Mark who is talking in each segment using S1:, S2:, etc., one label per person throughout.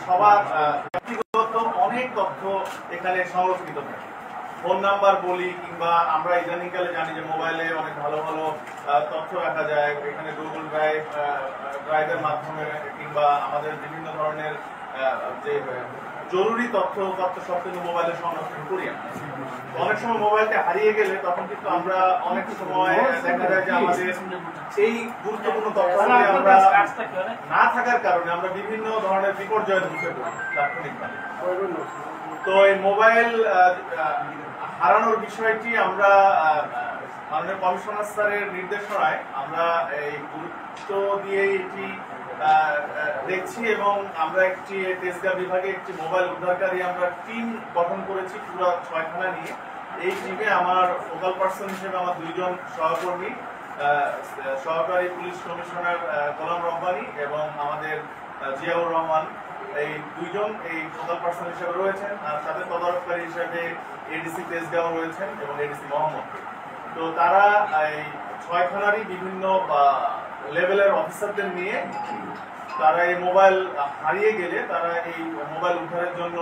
S1: সবার ব্যক্তিগত অনেক তথ্য এখানে সংরক্ষিত থাকে। ফোন নাম্বার বলি কিংবা আমরা ইদানিংকালে জানি যে মোবাইলে অনেক ভালো ভালো তথ্য রাখা যায়, এখানে গুগল ড্রাইভের মাধ্যমে কিংবা আমাদের বিভিন্ন ধরনের যে জরুরি তথ্য সব কিন্তু মোবাইলে সংরক্ষণ করি। অনেক সময় মোবাইলটা হারিয়ে গেলে তখন কিন্তু আমরা অনেক সময় দেখা যায় যে আমাদের এই গুরুত্বপূর্ণ তথ্যগুলি আমরা না থাকার কারণে আমরা বিভিন্ন ধরনের বিপর্যয়ের মুখে পড়ি তাৎক্ষণিকভাবে। তো এই মোবাইল হারানোর বিষয়টি আমরা মাননীয় কমিশনার স্যারের নির্দেশনায় আমরা এই গুরুত্ব দিয়ে এটি দেখছি এবং আমরা একটি তেজগাঁ বিভাগে একটি মোবাইল উদ্ধারকারী আমরা টিম গঠন করেছি পুরো 6 থানা নিয়ে। এই টিমে আমার ফোকাল পার্সন হিসেবে আমার 2 জন সহকর্মী, সহকারী পুলিশ কমিশনার গোলাম রব্বানী এবং আমাদের জিয়াউর রহমান, এই 2 জন এই ফোকাল পার্সন হিসেবে রয়েছেন। আর সাথে তদারককারী হিসেবে এডিসি তেজগাঁও রয়েছেন এবং এডিসি মোহাম্মদ। তো তারা এই 6 থানারই বিভিন্ন লেভেলের অফিসারদের নিয়ে তারা এই মোবাইল হারিয়ে গেলে তারা এই মোবাইল উদ্ধারের জন্য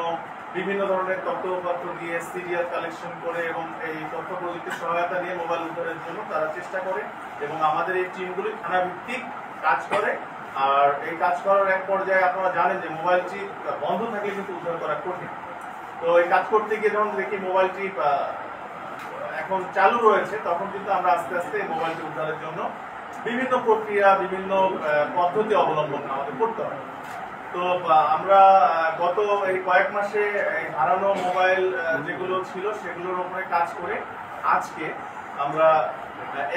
S1: বিভিন্ন ধরনের তথ্যপত্র দিয়ে সিরিয়াল কালেকশন করে এবং এই তথ্য প্রযুক্তির সহায়তা নিয়ে মোবাইল উদ্ধারের জন্য তারা চেষ্টা করে এবং আমাদের এই টিমগুলি থানা ভিত্তিক কাজ করে। আর এই কাজ করার এক পর্যায়ে আপনারা জানেন যে মোবাইলটি বন্ধ থাকলে কিন্তু উদ্ধার করা কঠিন। তো এই কাজ করতে গিয়ে যখন দেখি মোবাইলটি এখন চালু রয়েছে তখন কিন্তু আমরা আস্তে আস্তে এই মোবাইলটি উদ্ধারের জন্য বিভিন্ন প্রক্রিয়া বিভিন্ন পদ্ধতি অবলম্বন আমাদের করতে হয়। তো আমরা গত এই কয়েক মাসে এই হারানো মোবাইল যেগুলো ছিল সেগুলোর উপরে কাজ করে আজকে আমরা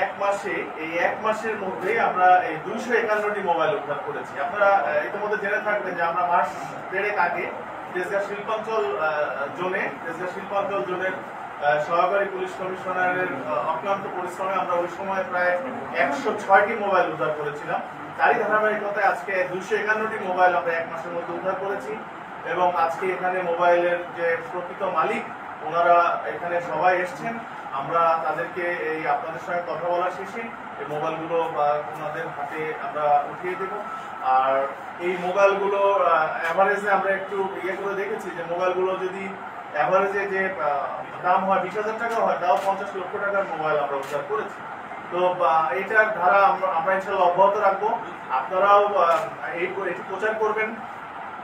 S1: এক মাসের মধ্যে আমরা এই 251টি মোবাইল উদ্ধার করেছি। আপনারা ইতিমধ্যে জেনে থাকবেন যে আমরা মাস দেড়েক আগে তেজগাঁ শিল্পাঞ্চল জোনের সহকারী পুলিশ কমিশনারের অক্লান্ত পরিশ্রমে আমরা ওই সময় প্রায় 106টি মোবাইল উদ্ধার করেছিলাম। তারই ধারাবাহিকতায় আজকে 251টি মোবাইল আমরা এক মাসের মধ্যে উদ্ধার করেছি এবং আজকে এখানে মোবাইলের যে প্রকৃত মালিক ওনারা এখানে সবাই এসছেন। আমরা তাদেরকে এই আপনাদের সঙ্গে কথা বলা শেষে এই মোবাইলগুলো ওনাদের হাতে আমরা উঠিয়ে দেব। আর এই মোবাইলগুলো অ্যাভারেজে আমরা একটু করে দেখেছি যে মোবাইলগুলো যদি অ্যাভারেজে যে দাম হয় 20,000 টাকা হয়, তাও 50 লক্ষ টাকার মোবাইল আমরা উদ্ধার করেছি। তো এইটার ধারা আমরা ইনশাল্লাহ অব্যাহত রাখবো। আপনারাও এটি প্রচার করবেন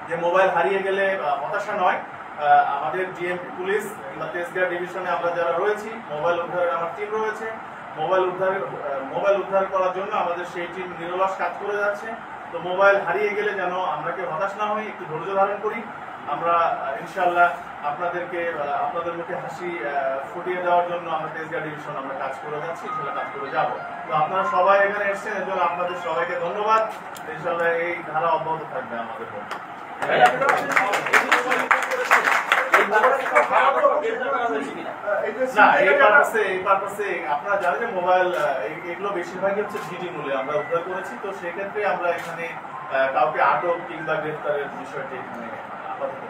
S1: যে মোবাইল হারিয়ে গেলে হতাশা নয়। আমাদের ডিএমপি পুলিশ কিংবা তেজগাঁ ডিভিশনে আমরা যারা রয়েছি, মোবাইল উদ্ধারের আমার টিম রয়েছে। মোবাইল উদ্ধার করার জন্য আমাদের সেই টিম নিরলস কাজ করে যাচ্ছে। তো মোবাইল হারিয়ে গেলে যেন আমরা কেউ হতাশ না হই, একটু ধৈর্য ধারণ করি। আমরা ইনশাল্লাহ আপনাদের মুখে হাসি ফুটিয়ে দেওয়ার জন্য আমরা তেজগাঁ ডিভিশন আমরা কাজ করে যাচ্ছি, ইনশাল্লাহ কাজ করে যাব। তো আপনারা সবাই এখানে এসেছেন, এর জন্য আপনাদের সবাইকে ধন্যবাদ। ইনশাল্লাহ এই ধারা অব্যাহত থাকবে আমাদের মধ্যে। না, এই পারপাসে আপনারা জানেন যে মোবাইল এগুলো বেশিরভাগই হচ্ছে জিডি মূল্যে আমরা উদ্ধার করেছি। তো সেক্ষেত্রে আমরা এখানে কাউকে আটক কিংবা গ্রেফতারের বিষয়টি এখানে আপাতত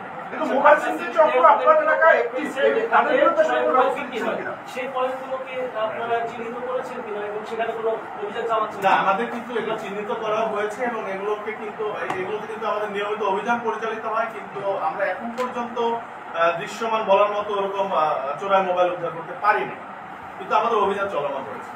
S1: আমাদের কিন্তু এগুলো চিহ্নিত করা হয়েছে এবং এগুলোতে কিন্তু আমাদের নিয়মিত অভিযান পরিচালিত হয়। কিন্তু আমরা এখন পর্যন্ত দৃশ্যমান বলার মতো ওরকম চোরাই মোবাইল উদ্ধার করতে পারিনি, কিন্তু আমাদের অভিযান চলমান রয়েছে।